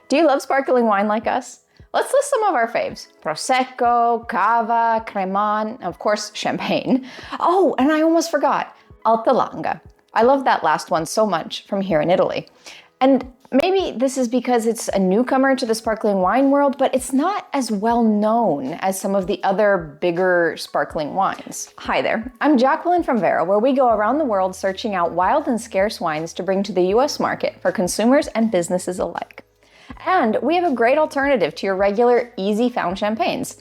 Do you love sparkling wine like us? Let's list some of our faves. Prosecco, Cava, Cremant, and of course, Champagne. Oh, and I almost forgot, Alta Langa. I love that last one so much from here in Italy. And maybe this is because it's a newcomer to the sparkling wine world, but it's not as well known as some of the other bigger sparkling wines. Hi there, I'm Jacqueline from Vero, where we go around the world searching out wild and scarce wines to bring to the US market for consumers and businesses alike. And we have a great alternative to your regular, easy found champagnes,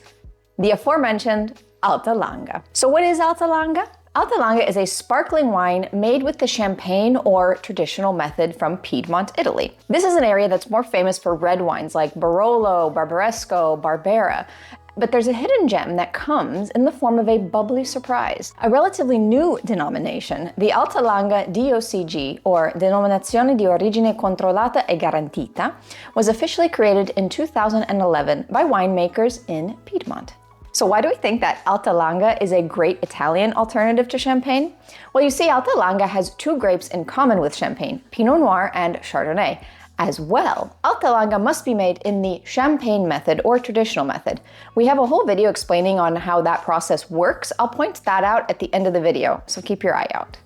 the aforementioned Alta Langa. So what is Alta Langa? Alta Langa is a sparkling wine made with the champagne or traditional method from Piedmont, Italy. This is an area that's more famous for red wines like Barolo, Barbaresco, Barbera. But there's a hidden gem that comes in the form of a bubbly surprise. A relatively new denomination, the Alta Langa DOCG, or Denominazione di Origine Controllata e Garantita, was officially created in 2011 by winemakers in Piedmont. So why do we think that Alta Langa is a great Italian alternative to Champagne? Well, you see, Alta Langa has two grapes in common with Champagne, Pinot Noir and Chardonnay. As well, Alta Langa must be made in the champagne method or traditional method. We have a whole video explaining on how that process works. I'll point that out at the end of the video, so keep your eye out.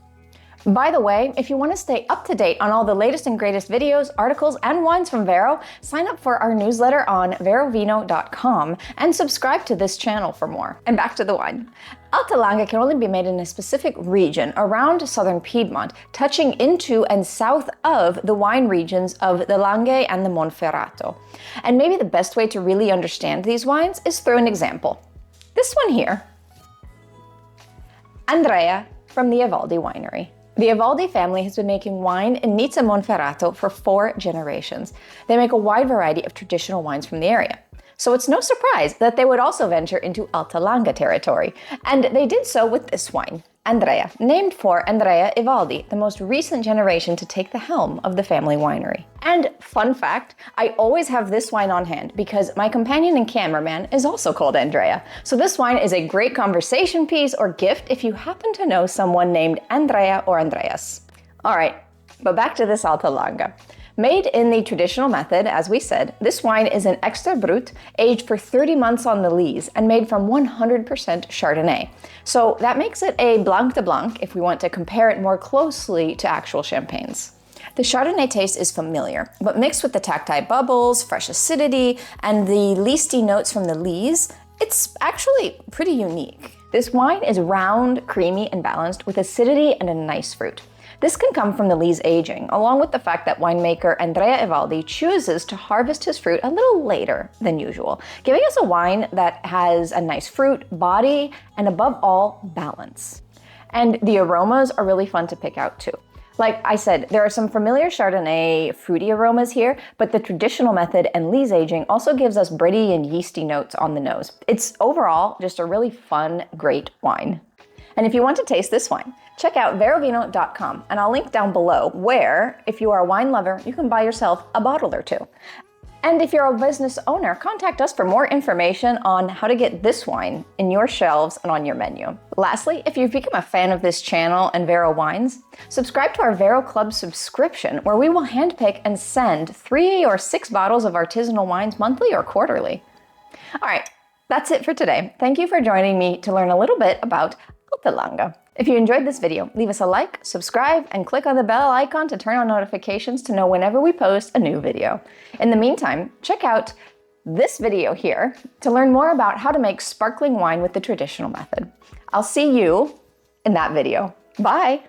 By the way, if you want to stay up to date on all the latest and greatest videos, articles, and wines from Vero, sign up for our newsletter on verovino.com and subscribe to this channel for more. And back to the wine. Alta Langa can only be made in a specific region around southern Piedmont, touching into and south of the wine regions of the Langhe and the Monferrato. And maybe the best way to really understand these wines is through an example. This one here. Andrea from the Evaldi Winery. The Evaldi family has been making wine in Nizza Monferrato for 4 generations. They make a wide variety of traditional wines from the area. So it's no surprise that they would also venture into Alta Langa territory. And they did so with this wine, Andrea, named for Andrea Evaldi, the most recent generation to take the helm of the family winery. And fun fact, I always have this wine on hand because my companion and cameraman is also called Andrea. So this wine is a great conversation piece or gift if you happen to know someone named Andrea or Andreas. All right, but back to this Alta Langa. Made in the traditional method, as we said, this wine is an Extra Brut, aged for 30 months on the lees, and made from 100% Chardonnay. So that makes it a Blanc de Blanc if we want to compare it more closely to actual champagnes. The Chardonnay taste is familiar, but mixed with the tactile bubbles, fresh acidity, and the leesty notes from the lees, it's actually pretty unique. This wine is round, creamy, and balanced with acidity and a nice fruit. This can come from the lees aging, along with the fact that winemaker Andrea Evaldi chooses to harvest his fruit a little later than usual, giving us a wine that has a nice fruit, body, and above all, balance. And the aromas are really fun to pick out too. Like I said, there are some familiar Chardonnay fruity aromas here, but the traditional method and lees aging also gives us bready and yeasty notes on the nose. It's overall just a really fun, great wine. And if you want to taste this wine, check out verovino.com, and I'll link down below where, if you are a wine lover, you can buy yourself a bottle or two. And if you're a business owner, contact us for more information on how to get this wine in your shelves and on your menu. Lastly, if you've become a fan of this channel and Vero wines, subscribe to our Vero Club subscription, where we will handpick and send 3 or 6 bottles of artisanal wines monthly or quarterly. All right, that's it for today. Thank you for joining me to learn a little bit about Alta Langa. If you enjoyed this video, leave us a like, subscribe, and click on the bell icon to turn on notifications to know whenever we post a new video. In the meantime, check out this video here to learn more about how to make sparkling wine with the traditional method. I'll see you in that video. Bye!